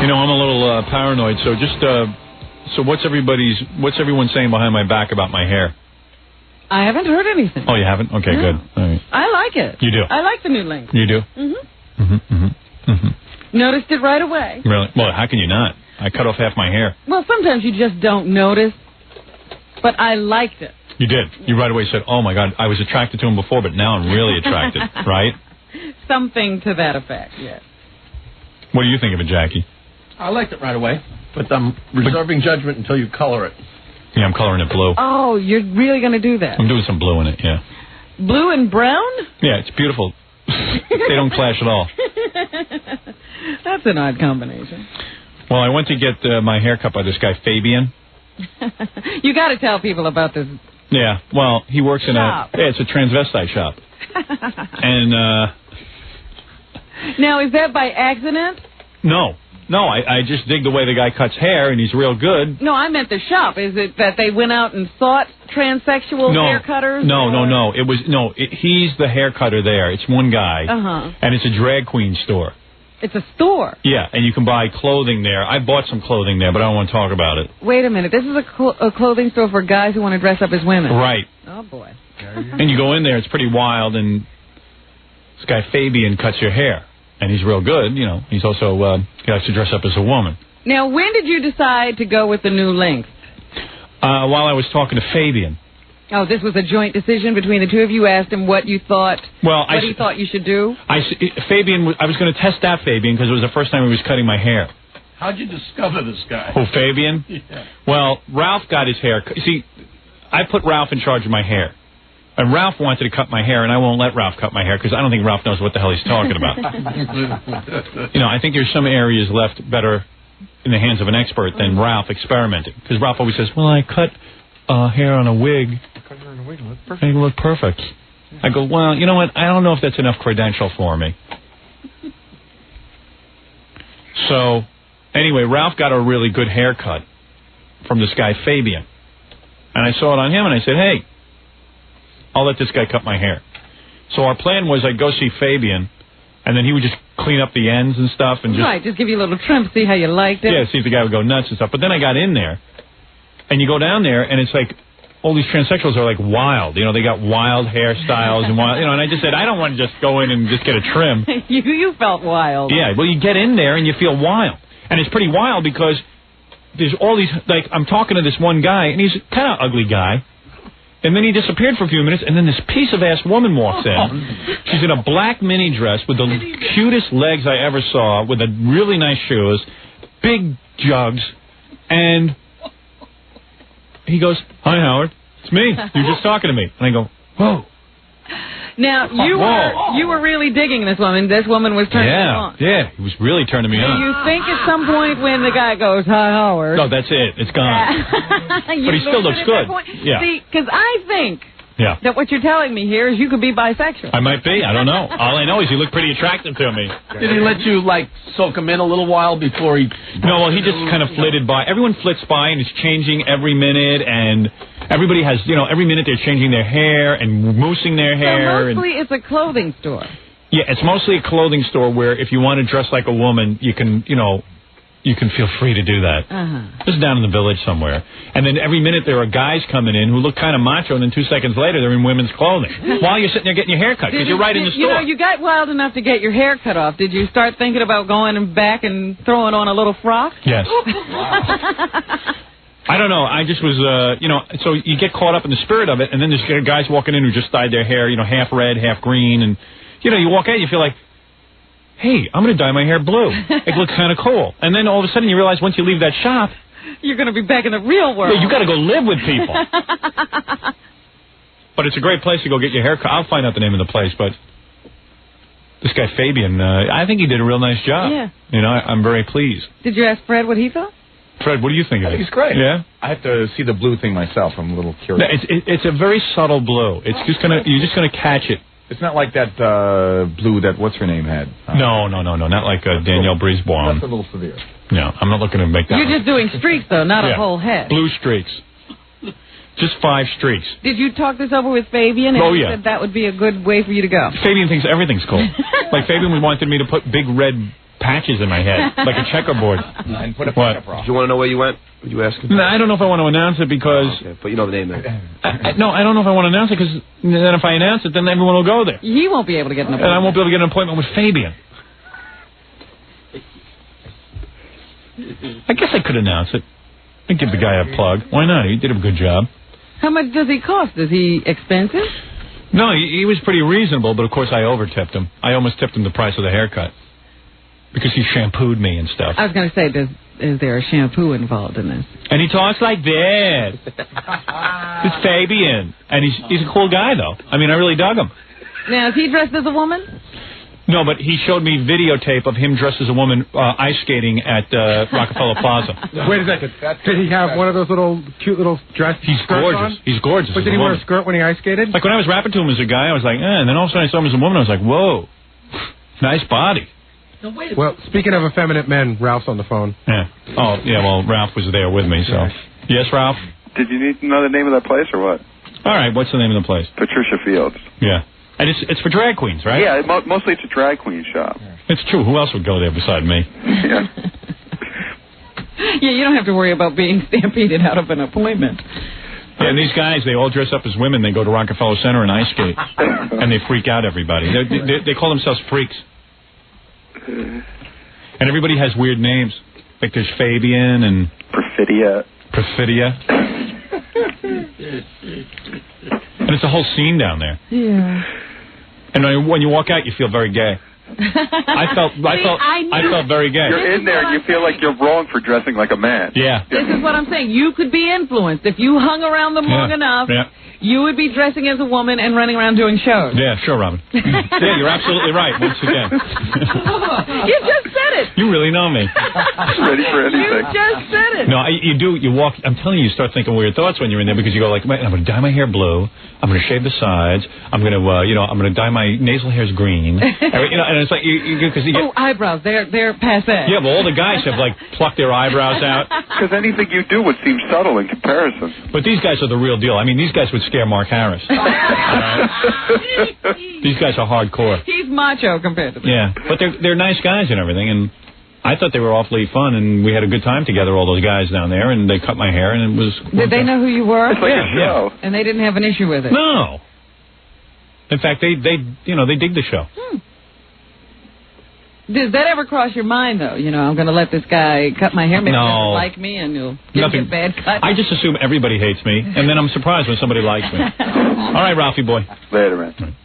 You know, I'm a little paranoid, so just, so what's everyone saying behind my back about my hair? I haven't heard anything. Oh, you haven't? Okay, no. good. All right. I like it. You do? I like the new length. You do? Mm-hmm. Mm-hmm, mm-hmm, mm-hmm. Noticed it right away. Really? Well, how can you not? I cut off half my hair. Well, sometimes you just don't notice, but I liked it. You did. You right away said, oh, my God, I was attracted to him before, but now I'm really attracted, right? Something to that effect, yes. What do you think of it, Jackie? I liked it right away, but I'm reserving judgment until you color it. Yeah, I'm coloring it blue. Oh, you're really going to do that? I'm doing some blue in it, yeah. Blue and brown? Yeah, it's beautiful. They don't clash at all. That's an odd combination. Well, I went to get my hair cut by this guy, Fabian. You got to tell people about this. Yeah, well, he works in it's a transvestite shop. And, now, is that by accident? No, I just dig the way the guy cuts hair, and he's real good. No, I meant the shop. Is it that they went out and sought transsexual hair cutters? No. He's the hair cutter there. It's one guy, and it's a drag queen store. It's a store? Yeah, and you can buy clothing there. I bought some clothing there, but I don't want to talk about it. Wait a minute. This is a clothing store for guys who want to dress up as women. Right. Oh, boy. And you go in there, it's pretty wild, and this guy Fabian cuts your hair. And he's real good, you know. He's also, he likes to dress up as a woman. Now, when did you decide to go with the new length? While I was talking to Fabian. Oh, this was a joint decision between the two of you? Asked him what you thought, what he thought you should do? Fabian, I was going to test that Fabian because it was the first time he was cutting my hair. How'd you discover this guy? Oh, Fabian? Yeah. Well, Ralph got his hair. See, I put Ralph in charge of my hair. And Ralph wanted to cut my hair, and I won't let Ralph cut my hair because I don't think Ralph knows what the hell he's talking about. You know, I think there's some areas left better in the hands of an expert than Ralph experimenting. Because Ralph always says, well, I cut hair on a wig. Cut hair on a wig, it looked perfect. It looked perfect. I go, well, you know what? I don't know if that's enough credential for me. So, anyway, Ralph got a really good haircut from this guy, Fabian. And I saw it on him, and I said, hey, I'll let this guy cut my hair. So our plan was I'd go see Fabian, and then he would just clean up the ends and stuff. And just give you a little trim, see how you liked it. Yeah, see if the guy would go nuts and stuff. But then I got in there, and you go down there, and it's like all these transsexuals are like wild. You know, they got wild hairstyles and wild, you know, and I just said, I don't want to just go in and just get a trim. You felt wild. Yeah, well, you get in there, and you feel wild. And it's pretty wild because there's all these, like, I'm talking to this one guy, and he's kind of ugly guy. And then he disappeared for a few minutes, and then this piece-of-ass woman walks in. She's in a black mini dress with the cutest legs I ever saw, with really nice shoes, big jugs, and he goes, hi, Howard. It's me. You're just talking to me. And I go, whoa. Now, you were really digging this woman. This woman was turning you on. Yeah, he was really turning me on. Do you think at some point when the guy goes, hi, Howard? No, that's it. It's gone. But he still looks good. Yeah. See, because I think Yeah. That what you're telling me here is you could be bisexual. I might be. I don't know. All I know is you look pretty attractive to me. Did he let you, like, soak him in a little while before he... No, well, he just kind of flitted by. Everyone flits by, and it's changing every minute, and everybody has, you know, every minute they're changing their hair and moosing their hair. So mostly it's a clothing store. Yeah, it's mostly a clothing store where if you want to dress like a woman, you can, you know... You can feel free to do that. Just down in the village somewhere. And then every minute there are guys coming in who look kind of macho, and then 2 seconds later they're in women's clothing. While you're sitting there getting your hair cut, because you're right in the store. You know, you got wild enough to get your hair cut off. Did you start thinking about going back and throwing on a little frock? Yes. I don't know. I just was, you know, so you get caught up in the spirit of it, and then there's guys walking in who just dyed their hair, you know, half red, half green, and, you know, you walk out, you feel like, hey, I'm going to dye my hair blue. It looks kind of cool. And then all of a sudden you realize once you leave that shop... You're going to be back in the real world. Yeah, you got to go live with people. But it's a great place to go get your hair cut. I'll find out the name of the place, but this guy Fabian, I think he did a real nice job. Yeah. You know, I'm very pleased. Did you ask Fred what he thought? Fred, what do you think of it? He's great. Yeah? I have to see the blue thing myself. I'm a little curious. No, it's a very subtle blue. It's just you're just gonna catch it. It's not like that blue that what's her name had. No, not like Danielle Brisebois. That's a little severe. No, I'm not looking to make that. You're just doing streaks though, not a whole head. Blue streaks. Just 5 streaks. Did you talk this over with Fabian? And he said that would be a good way for you to go. Fabian thinks everything's cool. Like Fabian wanted me to put big red patches in my head, like a checkerboard. And put a What? pickup rock. Do you want to know where you went? Would you ask him? No, I don't know if I want to announce it because... Okay, but you know the name there. No, I don't know if I want to announce it because then if I announce it, then everyone will go there. He won't be able to get an And appointment. I won't be able to get an appointment with Fabian. I guess I could announce it. I'd give the guy a plug. Why not? He did a good job. How much does he cost? Is he expensive? No, he was pretty reasonable, but of course I over-tipped him. I almost tipped him the price of the haircut. Because he shampooed me and stuff. I was going to say, is there a shampoo involved in this? And he talks like this. It's Fabian. And he's a cool guy, though. I mean, I really dug him. Now, is he dressed as a woman? No, but he showed me videotape of him dressed as a woman ice skating at Rockefeller Plaza. Wait a second. Did he have one of those cute little dress He's skirts gorgeous. on? He's gorgeous. But did he wear a skirt when he ice skated? Like when I was rapping to him as a guy, I was like, and then all of a sudden I saw him as a woman, I was like, whoa, nice body. No, wait. Well, speaking of effeminate men, Ralph's on the phone. Yeah. Oh, yeah, well, Ralph was there with me, so. Yes, Ralph? Did you need to know the name of that place or what? All right, what's the name of the place? Patricia Fields. Yeah. And it's for drag queens, right? Yeah, mostly it's a drag queen shop. It's true. Who else would go there beside me? Yeah. Yeah, you don't have to worry about being stampeded out of an appointment. Yeah, and these guys, they all dress up as women. They go to Rockefeller Center and ice skate. And they freak out everybody. They call themselves freaks. And everybody has weird names. Like there's Fabian and... Perfidia. And it's a whole scene down there. Yeah. And when you walk out, you feel very gay. I felt very gay. You're in there and you feel like you're wrong for dressing like a man. Yeah. This is what I'm saying. You could be influenced. If you hung around them long enough, you would be dressing as a woman and running around doing shows. Yeah, sure, Robin. Yeah, you're absolutely right, once again. You just said it. You really know me. Ready for anything. You just said it. No, you do. You walk. I'm telling you, you start thinking weird thoughts when you're in there because you go like, "Man, I'm going to dye my hair blue. I'm going to shave the sides. I'm going to, I'm going to dye my nasal hairs green. And it's like because you get. Oh, eyebrows. They're passé. Yeah, but all the guys have like plucked their eyebrows out. Because anything you do would seem subtle in comparison. But these guys are the real deal. I mean, these guys would scare Mark Harris. These guys are hardcore. He's macho compared to them. Yeah, but they're nice guys and everything, and I thought they were awfully fun, and we had a good time together, all those guys down there, and they cut my hair, and it was... Did they know who you were? It's like a show. And they didn't have an issue with it? No. In fact, they dig the show. Does that ever cross your mind, though? I'm going to let this guy cut my hair, maybe he doesn't like me, and he'll give me a bad cut? I just assume everybody hates me, and then I'm surprised when somebody likes me. All right, Ralphie boy. Later, man.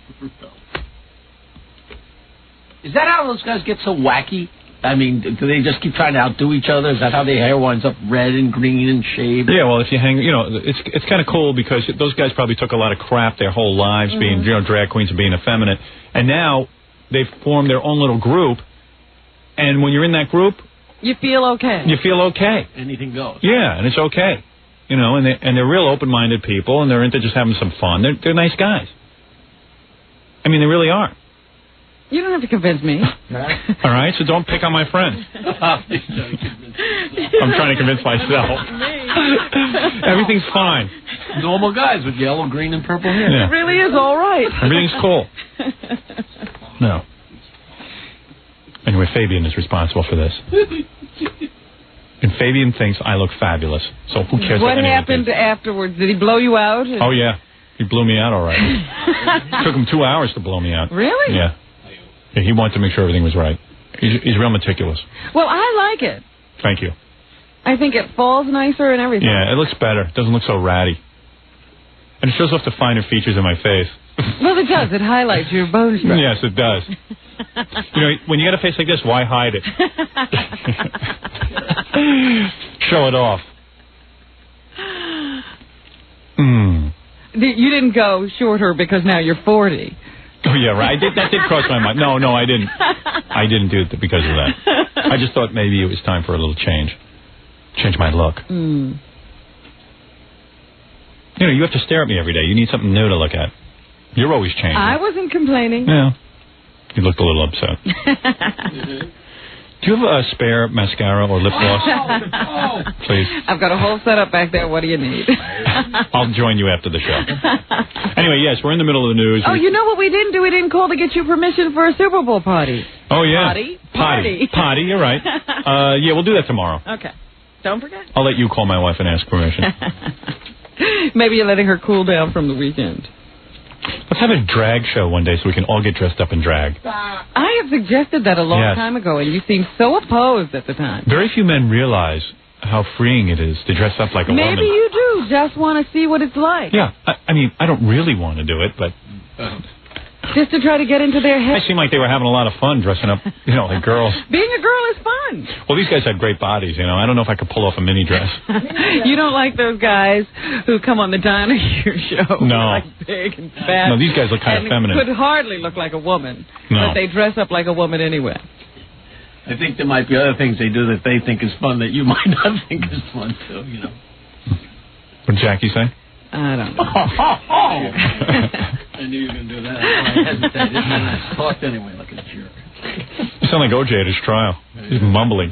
Is that how those guys get so wacky? I mean, do they just keep trying to outdo each other? Is that how their hair winds up red and green and shaved? Yeah, well, if you hang, it's kind of cool because those guys probably took a lot of crap their whole lives being, drag queens and being effeminate, and now they've formed their own little group, and when you're in that group, you feel okay. You feel okay. Anything goes. Yeah, and it's okay. And they're real open-minded people, and they're into just having some fun. They're nice guys. I mean, they really are. You don't have to convince me. All right, so don't pick on my friend. I'm trying to convince myself. Everything's fine. Normal guys with yellow, green, and purple hair. Yeah. It really is all right. Everything's cool. No. Anyway, Fabian is responsible for this. And Fabian thinks I look fabulous. So who cares what what happened afterwards? Did he blow you out? Oh, yeah. He blew me out all right. It took him 2 hours to blow me out. Really? Yeah. He wanted to make sure everything was right. He's real meticulous. Well, I like it. Thank you. I think it falls nicer and everything. Yeah, it looks better. It doesn't look so ratty. And it shows off the finer features in my face. Well, it does. It highlights your bone structure. Yes, it does. When you got a face like this, why hide it? Show it off. You didn't go shorter because now you're 40. Oh, yeah, right. That did cross my mind. No, I didn't. I didn't do it because of that. I just thought maybe it was time for a little change. Change my look. You have to stare at me every day. You need something new to look at. You're always changing. I wasn't complaining. Yeah. You looked a little upset. Do you have a spare mascara or lip gloss? Please. I've got a whole setup back there. What do you need? I'll join you after the show. Anyway, yes, we're in the middle of the news. Oh, you know what we didn't do? We didn't call to get you permission for a Super Bowl party. Oh, yeah. Potty. You're right. Yeah, we'll do that tomorrow. Okay. Don't forget. I'll let you call my wife and ask permission. Maybe you're letting her cool down from the weekend. Let's have a drag show one day so we can all get dressed up in drag. I have suggested that a long time ago, and you seemed so opposed at the time. Very few men realize how freeing it is to dress up like a woman. Maybe you do just want to see what it's like. Yeah. I mean, I don't really want to do it, but... Just to try to get into their head. I seemed like they were having a lot of fun dressing up, like girls. Being a girl is fun. Well, these guys have great bodies, I don't know if I could pull off a mini dress. You don't like those guys who come on the Donahue show. No. Like big and fat. No, these guys look kind of feminine. Could hardly look like a woman. No. But they dress up like a woman anyway. I think there might be other things they do that they think is fun that you might not think is fun, too, What did Jackie say? I don't know. I knew you were going to do that. I hesitated. I talked anyway like a jerk. You sound like OJ at his trial. He's mumbling.